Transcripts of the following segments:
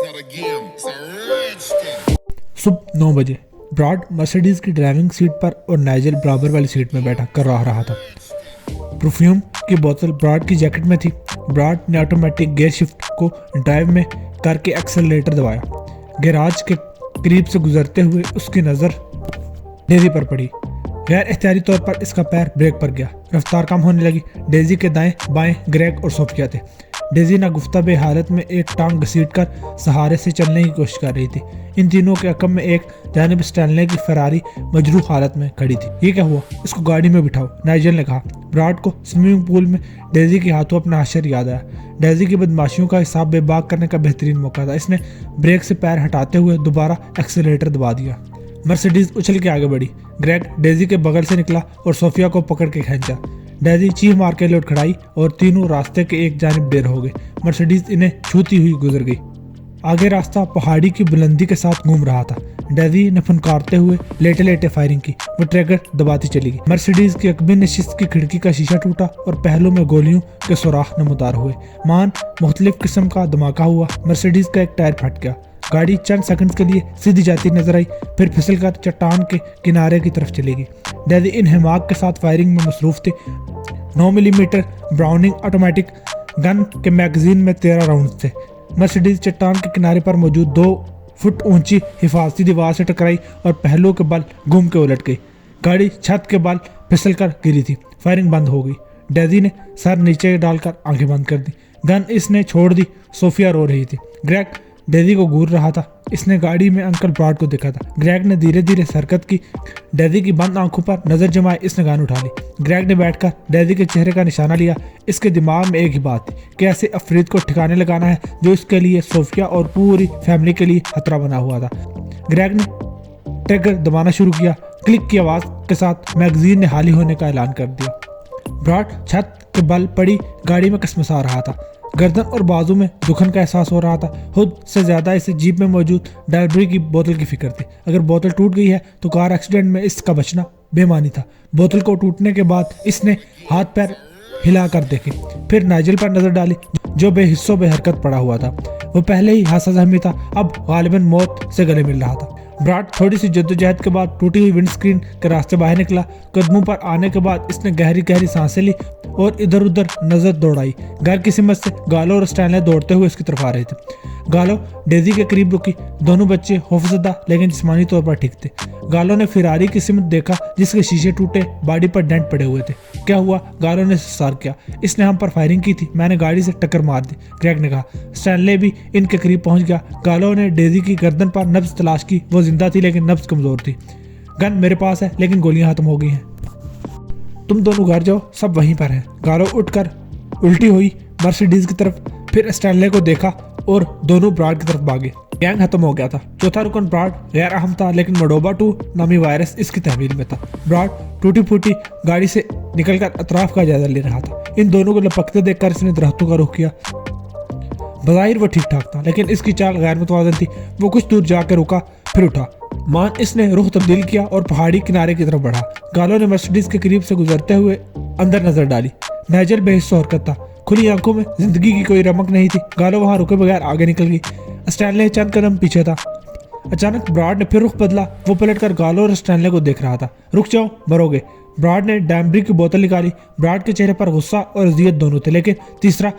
not a game, it's a rich thing. सुबह 9 बजे broad Mercedes की ड्राइविंग सीट पर और नाइजल बराबर वाली सीट में बैठा कर रहा था। परफ्यूम की बोतल ब्रॉड की जैकेट में थी। ब्रॉड ने ऑटोमेटिक गियर शिफ्ट को ड्राइव में करके एक्सेलरेटर दबाया। गैराज के करीब से गुजरते हुए उसकी नज़र डेजी पर पड़ी। गैर एहतियारी तौर पर इसका पैर ब्रेक पर गया। रफ्तार कम होने लगी। डेजी के दाएं बाएं ग्रेग और सोफिया थे। डेजी नागुफ्ता हालत में एक टांग घसीटकर सहारे से चलने की कोशिश कर रही थी। इन तीनों के अकब में एक जानिब स्टैनले की फरारी मजरूह हालत में खड़ी थी। ये क्या हुआ? इसको गाड़ी में बिठाओ, नाइजल ने कहा। ब्रॉड को स्विमिंग पूल में डेजी के हाथों अपना हशर याद आया। डेजी की बदमाशियों का हिसाब बेबाक करने का बेहतरीन मौका था। इसने ब्रेक से पैर हटाते हुए दोबारा एक्सेलरेटर दबा दिया। मर्सिडीज उछल के आगे बढ़ी। ग्रेग डेजी के बगल से निकला और सोफिया को पकड़ के खींचा। डेजी चीख मार के लौट खड़ाई और तीनों रास्ते के एक जानिब देर हो गए। मर्सिडीज इन्हें छूती हुई गुजर गई। आगे रास्ता पहाड़ी की बुलंदी के साथ घूम रहा था। डेजी ने फुनकारते हुए लेटे लेटे फायरिंग की। वो ट्रिगर दबाती चली गई। मर्सिडीज की अकबी नशिस्त की खिड़की का शीशा टूटा और पहलों में गोलियों के सुराख नमूदार हुए। मान मुख्तलिफ किस्म का धमाका हुआ। मर्सिडीज का एक टायर फट गया। गाड़ी चंद सेकंड्स के लिए सीधी जाती नजर आई, फिर फिसलकर चट्टान के किनारे की तरफ चली गई। डेजी इन हिमाक के साथ फायरिंग में मसरूफ थी। 9 मिलीमीटर ब्राउनिंग ऑटोमेटिक गन के मैगजीन में 13 राउंड थे। मर्सिडीज चट्टान के किनारे पर मौजूद 2 फुट ऊंची हिफाजती दीवार से टकराई और पहलों के बल घूम के उलट गई। गाड़ी छत के बल फिसलकर गिरी थी। फायरिंग बंद हो गई। डेजी ने सर नीचे डालकर आंखें बंद कर दी। गन इसने छोड़ दी। सोफिया रो रही थी। ग्रेग डेजी को घूर रहा था। इसने गाड़ी में अंकल ब्रॉड को देखा था। ग्रेग ने धीरे धीरे हरकत की। डेजी की बंद आंखों पर नजर जमाए इसने गन उठा ली। ग्रेग ने बैठकर डेजी के चेहरे का निशाना लिया। इसके दिमाग में एक ही बात थी कि ऐसे अफरीद को ठिकाने लगाना है जो इसके लिए, सोफिया और पूरी फैमिली के लिए खतरा बना हुआ था। ग्रेग ने ट्रिगर दबाना शुरू किया। क्लिक की आवाज के साथ मैगजीन ने खाली होने का ऐलान कर दिया। ब्रॉड छत के बल पड़ी गाड़ी में कसमसा रहा था। गर्दन और बाजू में दुखन का एहसास हो रहा था। खुद से ज्यादा इसे जीप में मौजूद डायबरी की बोतल की फिक्र थी। अगर बोतल टूट गई है तो कार एक्सीडेंट में इसका बचना बेमानी था। बोतल को टूटने के बाद इसने हाथ पैर हिला कर देखे, फिर नाइजल पर नजर डाली जो बेहिस्सों बेहरकत पड़ा हुआ था। वो पहले ही हासा जख्मी था, अब गालिबन मौत से गले मिल रहा था। ब्रॉड थोड़ी सी जद्दोजहद के बाद टूटी हुई विंडस्क्रीन के रास्ते बाहर निकला। कदमों पर आने के बाद इसने गहरी गहरी सांसें ली और इधर उधर नजर दौड़ाई। घर की सिमत से गालो और स्टैनले दौड़ते हुए इसकी तरफ आ रहे थे। गालो डेजी के करीब रुकी। दोनों बच्चे खौफजदा लेकिन जिस्मानी तौर पर ठीक थे। गालो ने फिरारी की सिमत देखा जिसके शीशे टूटे, बॉडी पर डेंट पड़े हुए थे। क्या हुआ? गालो ने सवाल किया। इसने हम पर फायरिंग की थी, मैंने गाड़ी से टक्कर मार दी, ग्रेग ने कहा। स्टैनले भी इनके करीब पहुंच गया। गालो ने डेजी की गर्दन पर नब्ज तलाश की। वो जिंदा थी लेकिन नब्ज कमजोर थी। गन मेरे पास है लेकिन गोलियां खत्म हो गई हैं। तुम दोनों घर जाओ, सब वहीं पर है। गालो उठकर उल्टी हुई मर्सिडीज की तरफ, फिर स्टैनले को देखा और दोनों ब्रॉड की तरफ भागे। गैंग खत्म हो गया था। चौथा रुकन ब्रॉड गैर अहम था लेकिन मडोबा 2 नामी वायरस इसकी तहवील में था। ब्रॉड टूटी फूटी गाड़ी से निकलकर अतराफ का जायजा ले रहा था। इन दोनों को लपकते देखकर इसने दरख्तों का रुख किया। बज़ाहिर वो ठीक ठाक था लेकिन इसकी चाल गैर मुतवाज़न थी। वो कुछ दूर जाकर रुका, फिर उठा। मान इसने रुख तब्दील किया और पहाड़ी किनारे की तरफ बढ़ा। गालो ने मर्सिडीज के करीब से गुजरते हुए अंदर नजर डाली। नाइजल बेहिस्सो हरकत था। खुली आंखों में जिंदगी की कोई रमक नहीं थी। गालो वहां रुके बगैर आगे निकल गई। स्टैनले चंद कदम पीछे था। अचानक ब्रॉड ने फिर रुख बदला। वो पलटकर गालो और स्टैनले को देख रहा था। रुक जाओ, मरोगे। ब्रॉड ने डायबरी की बोतल निकाली। ब्रॉड के चेहरे पर गुस्सा और अजियत दोनों थे लेकिन तीसरा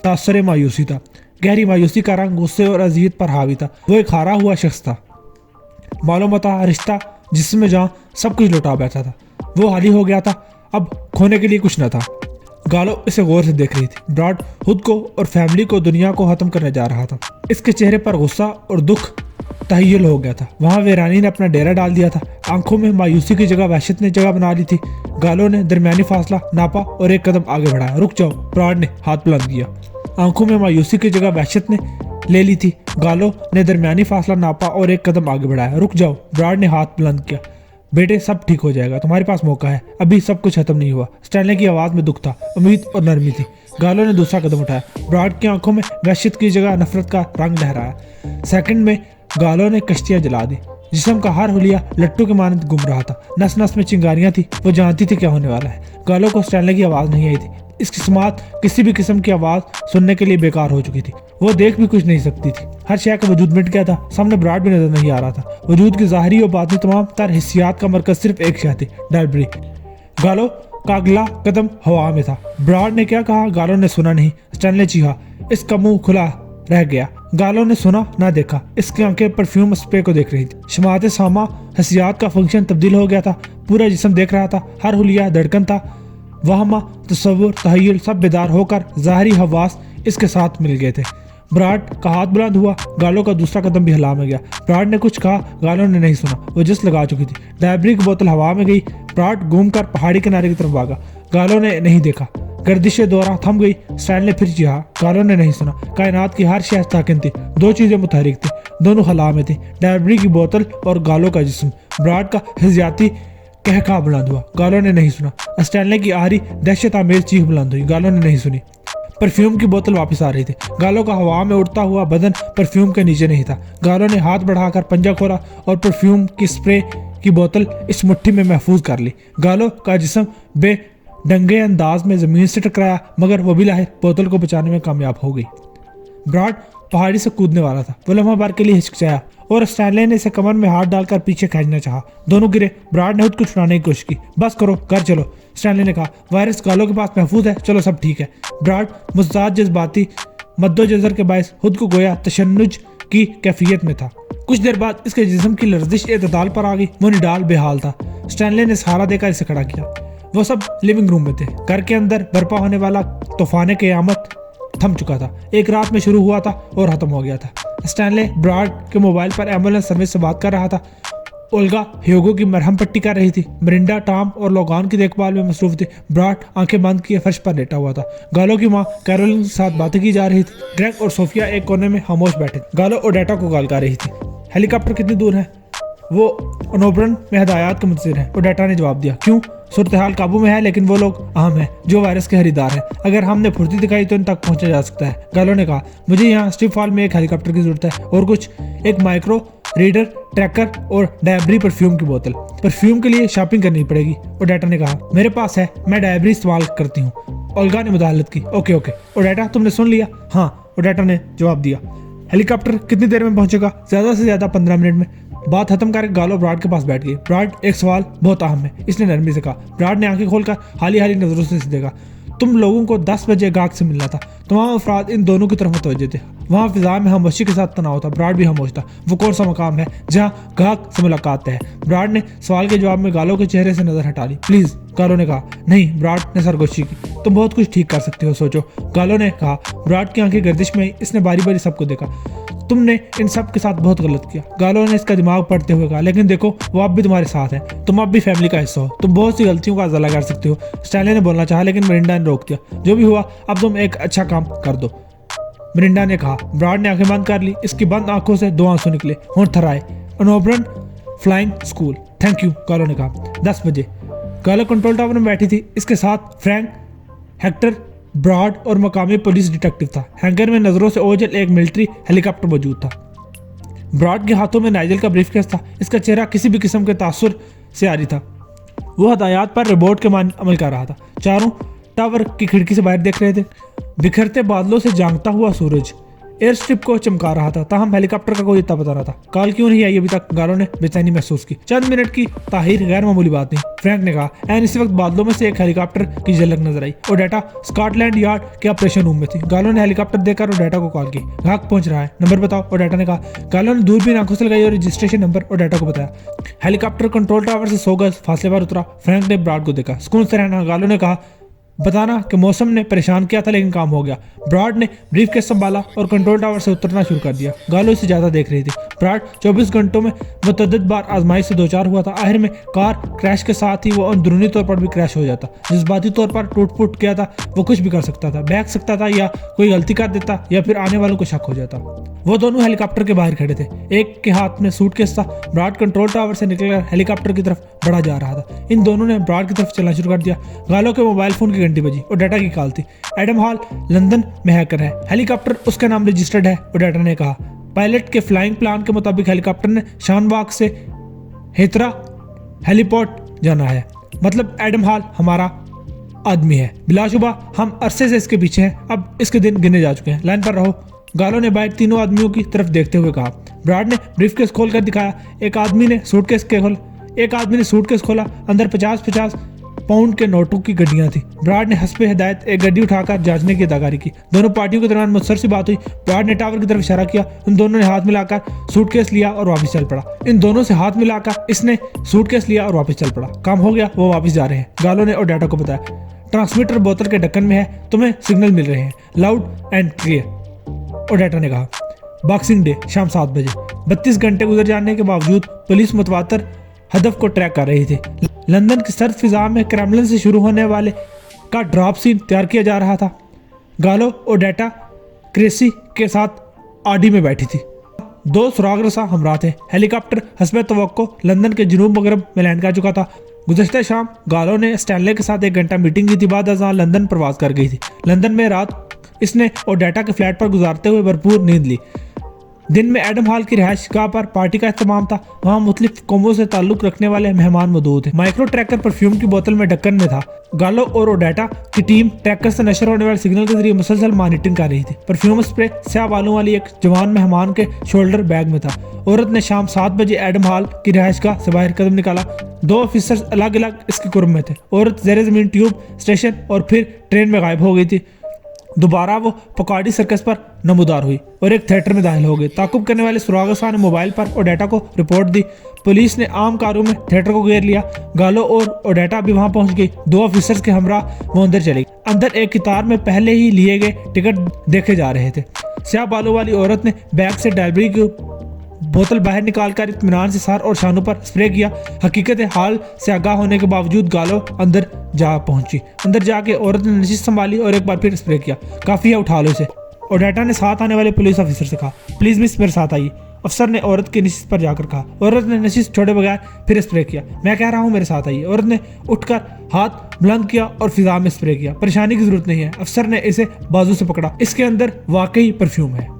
तासर मायूसी था। गहरी मायूसी का रंग गुस्से और अजियत पर हावी था। वो एक हारा हुआ शख्स था। मालूम था रिश्ता जिसमें जहां सब कुछ लौटा बैठा था वो हाली हो गया था। अब खोने के लिए कुछ न था। गालो इसे गौर से देख रही थी। ब्रॉड खुद को और फैमिली को, दुनिया को खत्म करने जा रहा था। इसके चेहरे पर गुस्सा और दुख तहय्युल हो गया था। वहां वीरानी ने अपना डेरा डाल दिया था। आंखों में मायूसी की जगह वहशत ने जगह बना ली थी। गालो ने दरमियानी फासला नापा और एक कदम आगे बढ़ाया। रुक जाओ, ब्रॉड ने हाथ बुलंद किया। आंखों में मायूसी की जगह वहशत ने ले ली थी। गालो ने दरमियानी फासला नापा और एक कदम आगे बढ़ाया। रुक जाओ, ब्रॉड ने हाथ बुलंद किया। बेटे, सब ठीक हो जाएगा, तुम्हारे पास मौका है, अभी सब कुछ खत्म नहीं हुआ। स्टैनले की आवाज में दुख था, उम्मीद और नरमी थी। गालो ने दूसरा कदम उठाया। ब्रॉड की आंखों में वहशत की जगह नफरत का रंग लहराया। सेकंड में गालो ने कश्तियां जला दी जिस्म का हर हुलिया लट्टू के मानंद घूम रहा था। नस नस में चिंगारियां थी। वो जानती थी क्या होने वाला है। गालो को स्टैनले की आवाज नहीं आई थी। इसकी समात किसी भी किस्म की आवाज सुनने के लिए बेकार हो चुकी थी। वो देख भी कुछ नहीं सकती थी। हर शय का वजूद मिट गया था। सामने ब्रॉड भी नजर नहीं आ रहा था। वजूद की ज़ाहिरी और बातनी तमाम तर हिस्सियात का मरकज सिर्फ एक शय थी, डायब्री। गालो का अगला कदम हवा में था। ब्रॉड ने क्या कहा गालो ने सुना नहीं। स्टैनले चीहा। इसका मुंह खुला रह गया। गालो ने सुना ना देखा। इसकी आंखें परफ्यूम स्प्रे को देख रही थी। शमात सामा हसियात का फंक्शन तब्दील हो गया था। पूरा जिस्म देख रहा था। हर हुलिया धड़कन था। वहमा तस्वुर तहय्युल सब बेदार होकर ज़ाहिरी हवास इसके साथ मिल गए थे। ब्रॉड का हाथ बुलंद हुआ। गालो का दूसरा कदम भी हवा में गया। ब्रॉड ने कुछ कहा। गालो ने नहीं सुना। वो जिस लगा चुकी थी। डायब्री की बोतल हवा में गई। ब्रॉड घूमकर पहाड़ी किनारे की तरफ भागा। गालो ने नहीं देखा। गर्दिश दौरा थम गई। स्टैनले फिर चिहा। गालो ने नहीं सुना। कायनात की हर शय साकिन थी। दो चीजें मुतहरिक थी। दोनों हला में थी। डायब्री की बोतल और गालो का जिस्म। ब्रॉड का हिजाती कहका बुलंद हुआ। गालो ने नहीं सुना। स्टैनले की आहरी दहशत आमेज चीख बुलंद हुई। गालो ने नहीं सुनी। परफ्यूम की बोतल वापस आ रही थी। गालो का हवा में उड़ता हुआ बदन परफ्यूम के नीचे नहीं था। गालो ने हाथ बढ़ाकर पंजा खोला और परफ्यूम की स्प्रे की बोतल इस मुट्ठी में महफूज कर ली। गालो का जिस्म बेढंगे अंदाज में जमीन से टकराया, मगर वो भी लाहिर बोतल को बचाने में कामयाब हो गई। ब्रॉड पहाड़ी से कूदने वाला था। वो लम्हा भर के लिए हिचकिचाया और स्टैनले ने इसे कमर में हाथ डालकर पीछे खींचना चाहा। दोनों गिरे। ब्रॉड ने खुद को छुड़ाने की कोशिश की। बस करो, घर चलो, स्टैनले ने कहा। वायरस गालो के पास महफूज है। चलो सब ठीक है। ब्रॉड मुस्ताद जज्बाती मद्दोजर के बायस खुद को गोया तशन्नुज की कैफियत में था। कुछ देर बाद इसके जिस्म की लर्जिश एतदाल पर आ गई। वो निडाल बेहाल था। स्टैनले ने सहारा देकर इसे खड़ा किया। वो सब लिविंग रूम में थे। घर के अंदर बर्पा होने वाला तूफान क़यामत थम चुका था। एक रात में शुरू हुआ था और खत्म हो गया था। स्टैनले ब्रॉड के मोबाइल पर एम्बुलेंस सर्विस से बात कर रहा था। ओल्गा ह्यूगो की मरहम पट्टी कर रही थी। मरिंडा, टॉम और लोगान की देखभाल में मसरूफ थी। ब्रॉड आंखें बंद किए फर्श पर लेटा हुआ था। गालो की माँ कैरोलिन के साथ बातें की जा रही थी। ग्रेग और सोफिया एक कोने में खामोश बैठे। गालो ओडेटा को कॉल कर रही थी। हेलीकॉप्टर कितनी दूर है? वो ओनोब्रन में हदायत का मुंतज़िर है। ओडेटा ने जवाब दिया। क्यों? सूरत हाल काबू में है, लेकिन वो लोग अहम हैं जो वायरस के खरीदार हैं। अगर हमने फुर्ती दिखाई तो इन तक पहुंचा जा सकता है। गालो ने कहा। मुझे यहाँ स्ट्रिप फॉल में एक हेलीकॉप्टर की जरूरत है और कुछ एक माइक्रो रीडर, ट्रैकर और डायब्री परफ्यूम की बोतल। परफ्यूम के लिए शॉपिंग करनी पड़ेगी। ओडेटा ने कहा। मेरे पास है, मैं डायब्री इस्तेमाल करती हूँ। ओल्गा ने मुदाखलत की। Okay okay. ओडेटा तुमने सुन लिया? हाँ, ओडेटा ने जवाब दिया। हेलीकॉप्टर कितनी देर में पहुंचेगा? ज्यादा से ज्यादा 15 मिनट में। बात खत्म करके गालो ब्रॉड के पास बैठ गई। ब्रॉड, एक सवाल बहुत अहम है, इसने नरमी से कहा। ब्रॉड ने आंखें खोलकर हाली हाली नजरों से देखा। तुम लोगों को 10 बजे गाहक से मिलना था। तमाम अफराद इन दोनों की तरफ मुतवज्जे थे। वहाँ फिजा में खामोशी के साथ तनाव था। ब्रॉड भी खामोश था। वो कौन सा मकाम है जहाँ गाहक से मुलाकात है? ब्रॉड ने सवाल के जवाब में गालो के चेहरे से नजर हटा ली। प्लीज, गालो ने कहा। नहीं, ब्रॉड ने सरगोशी की। तुम बहुत कुछ ठीक कर सकते हो, सोचो, गालो ने कहा। ब्रॉड की आंखें गर्दिश में आई। इसने बारी बारी सबको देखा। तुमने इन सब के साथ बहुत गलत किया, गालो ने इसका दिमाग पढ़ते हुए कहा। लेकिन देखो, वो अब भी तुम्हारे साथ है। तुम अब भी फैमिली का हिस्सा हो। तुम बहुत सी गलतियों का अज़ला कर सकते हो। स्टैनले ने बोलना चाहा, लेकिन मरिंडा ने रोक दिया। जो भी हुआ, अब तुम एक अच्छा काम कर दो, मरिंडा ने कहा। ब्रॉड ने आंखें बंद कर ली। इसकी बंद आंखों से 2 आंसू निकले। होंठ थराए। ओनोब्रन फ्लाइंग स्कूल। थैंक यू, गालो ने कहा। 10 बजे गालो कंट्रोल टावर में बैठी थी। इसके साथ फ्रैंक, हेक्टर, ब्रॉड और मकामी पुलिस डिटेक्टिव था। हैंगर में नजरों से ओझल एक मिलिट्री हेलीकॉप्टर मौजूद था। ब्रॉड के हाथों में नाइजल का ब्रीफकेस था। इसका चेहरा किसी भी किस्म के तासुर से आरी था। वो हदायत पर रिपोर्ट के मान अमल कर रहा था। चारों टावर की खिड़की से बाहर देख रहे थे। बिखरते बादलों से जांगता हुआ सूरज एयर स्ट्रिप को चमका रहा था। ताहम हेलीकॉप्टर का कोई इतना पता न था। कॉल क्यों नहीं आई अभी तक? गालो ने बेचैनी महसूस की। चंद मिनट की ताहीर गैर मामूली बात नहीं, फ्रैंक ने कहा। एन इसी वक्त बादलों में से एक हेलीकॉप्टर की झलक नजर आई। ओडेटा स्कॉटलैंड यार्ड के ऑपरेशन रूम में थी। गालो ने हेलीकॉप्टर देखकर ओडेटा को कॉल की। ग्राहक पहुंच रहा है, नंबर बताओ, ओडेटा ने कहा। गालो ने दूरबीन आंखों से लगाई और रजिस्ट्रेशन नंबर ओडेटा को बताया। हेलीकॉप्टर कंट्रोल टावर से 100 गज फासले पर उतरा। फ्रैंक ने ब्रॉड को देखा। सुकून से रहना, गालो ने कहा। बताना कि मौसम ने परेशान किया था, लेकिन काम हो गया। ब्रॉड ने ब्रीफकेस संभाला और कंट्रोल टावर से उतरना शुरू कर दिया। गालो इसे ज्यादा देख रही थी। ब्रॉड 24 घंटों में मुतअद्दिद बार आजमाइश से 2-4 हुआ था। आखिर में कार क्रैश के साथ ही वो अंदरूनी तौर पर भी क्रैश हो जाता। जज्बाती तौर पर टूट फूट गया था। वो कुछ भी कर सकता था, बहक सकता था, या कोई गलती कर देता, या फिर आने वालों को शक हो जाता। वो दोनों हेलीकॉप्टर के बाहर खड़े थे। एक के हाथ में सूटकेस था। ब्रॉड कंट्रोल टावर से निकलकर हेलीकॉप्टर की तरफ बढ़ा जा रहा था। इन दोनों ने ब्रॉड की तरफ चलना शुरू कर दिया। गालो के मोबाइल फोन की घंटी बजी और डाटा की कॉल थी। एडम हॉल लंदन में हैकर है। हेलीकॉप्टर उसका नाम रजिस्टर्ड है, और डाटा ने कहा। पायलट के फ्लाइंग प्लान के मुताबिक हेलीकॉप्टर ने शानबाग से हेथरा हेलीपोर्ट जाना है। मतलब एडम हॉल हमारा आदमी है। बिलाशुबा हम अरसे से इसके पीछे हैं, अब इसके दिन गिने जा चुके हैं। लाइन पर रहो। गालो ने बाहर तीनों आदमियों की तरफ देखते हुए कहा। ब्राड ने ब्रीफकेस खोल कर दिखाया। एक आदमी ने सूटकेस खोला। अंदर 50-50 पाउंड के नोटों की गड्डियां थी। ब्राड ने हंसपे हिदायत एक गड्डी उठाकर जांचने की अदाकारी की। दोनों पार्टियों के दरमियान मुखसर सी बात हुई। ब्राड ने टावर की तरफ इशारा किया। उन दोनों ने हाथ मिलाकर सूटकेस लिया और वापस चल पड़ा। इन दोनों से हाथ मिलाकर इसने सूटकेस लिया और वापस चल पड़ा। काम हो गया, वो वापस जा रहे हैं। गालो ने ओडेटा को बताया। ट्रांसमीटर बोतल के ढक्कन में है, तुम्हें सिग्नल मिल रहे हैं, लाउड एंड क्लियर, ओडेटा ने कहा। बॉक्सिंग डे शाम 7 बजे। 32 घंटे गुजर जाने के बावजूद पुलिस मुतवातर हदफ को ट्रैक कर रही थी। लंदन की सर्द फिजा में क्रेमलिन से शुरू होने वाले का ड्रॉप सीन तैयार किया जा रहा था। गालो ओडेटा क्रेसी के साथ आडी में बैठी थी। 2 सुराग रसा हमरा थे। हेलीकॉप्टर हस्बे तवक्को लंदन के जनूब मगरब में लैंड कर चुका था। गुज़श्ता शाम गालो ने स्टैनले के साथ 1 घंटा मीटिंग की थी। बाद अज़ां लंदन प्रवास कर गई थी। लंदन में रात इसने ओडेटा के फ्लैट पर गुजारते हुए भरपूर नींद ली। दिन में एडम हॉल की रिहाइशगाह पर पार्टी का इख्तिताम था। वहाँ मुख्तलिफ कौमों से ताल्लुक रखने वाले मेहमान मौजूद थे। माइक्रो ट्रैकर परफ्यूम की बोतल में ढक्कन में था। गालो और ओडेटा की टीम ट्रैकर से नशर होने वाले सिग्नल के जरिए मुसलसल मॉनिटरिंग कर रही थी। परफ्यूम स्प्रे स्याह बालों वाली एक जवान मेहमान के शोल्डर बैग में था। औरत ने शाम 7 बजे एडम हॉल की रिहाइशगाह से बाहर कदम निकाला। 2 ऑफिसर्स अलग अलग इसके कुर्ब में थे। औरत ज़ेरे ज़मीन ट्यूब स्टेशन और फिर ट्रेन में गायब हो गई थी। दोबारा वो पकाडी सर्कस पर नमूदार हुई और एक थिएटर में दाखिल हो गई। ताकुब करने वाले सुरागसा ने मोबाइल पर ओडेटा को रिपोर्ट दी। पुलिस ने आम कारों में थिएटर को घेर लिया। गालो और ओडेटा भी वहां पहुंच गई। 2 ऑफिसर्स के हमरा वो अंदर चले गए। अंदर एक कितार में पहले ही लिए गए टिकट देखे जा रहे थे। स्याह बालों वाली औरत ने बैग से डायबरी की बोतल बाहर निकालकर इत्मीनान से सर और शानों पर स्प्रे किया। हकीकत हाल से आगाह होने के बावजूद गालो अंदर जा पहुंची। अंदर जाके औरत ने नशिस्त संभाली और एक बार फिर स्प्रे किया। काफी है, उठा लो इसे। ओडेटा ने साथ आने वाले पुलिस ऑफिसर से कहा, प्लीज मिस मेरे साथ आइए। अफसर ने औरत की नशिस्त पर जाकर कहा। औरत ने नशिस्त छोड़े बगैर फिर स्प्रे किया। मैं कह रहा हूँ मेरे साथ आइए। औरत ने उठकर हाथ बुलंद किया और फिजा में स्प्रे किया। परेशानी की जरूरत नहीं है। अफसर ने इसे बाजू से पकड़ा। इसके अंदर वाकई परफ्यूम है।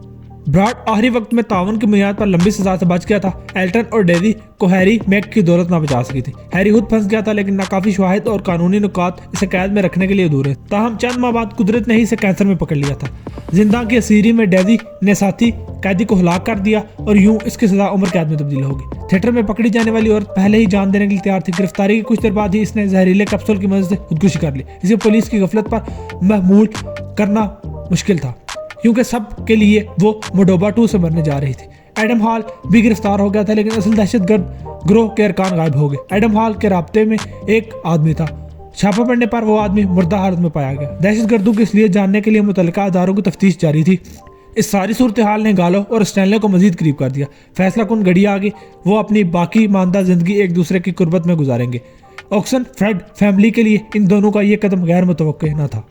ब्राड आखिरी वक्त में तावन की बुनियाद पर लंबी सजा से बच गया था। एल्टन और डेजी को हैरी मैक की दौलत ना बचा सकी थी। हैरी खुद फंस गया था, लेकिन नाकाफी शवाहिद और कानूनी नुकात इसे कैद में रखने के लिए अधूरे। ताहम चंद माह बाद कुदरत ने ही इसे कैंसर में पकड़ लिया था। जिंदा की असीरी में डेजी ने साथी कैदी को हलाक कर दिया और यूं इसकी सजा उम्र कैद में तब्दील होगी। थिएटर में पकड़ी जाने वाली औरत पहले ही जान देने के लिए तैयार थी। गिरफ्तारी की कुछ देर बाद ही इसने जहरीले कैप्सूल की मदद से खुदकुशी कर ली। इसे पुलिस की गफलत पर महमूल करना मुश्किल था, क्योंकि सब के लिए वो मोडोबा 2 से मरने जा रही थी। एडम हॉल भी गिरफ्तार हो गया था, लेकिन असल दहशतगर्द गिरोह के अरकान गायब हो गए। एडम हॉल के राब्ते में एक आदमी था। छापा पड़ने पर वो आदमी मुर्दा हालत में पाया गया। दहशतगर्दों की असलियत जानने के लिए मुतल्लिका अदारों की तफ्तीश जारी थी। इस सारी सूरत हाल ने गालो और स्टैनले को मजीद करीब कर दिया। फैसला कुन घड़ी आ गई। वो अपनी बाकी मानदा जिंदगी एक दूसरे की कुर्बत में गुजारेंगे। ऑक्सन फ्रेड फैमिली के लिए इन दोनों का ये कदम गैर मुतवक्किल न था।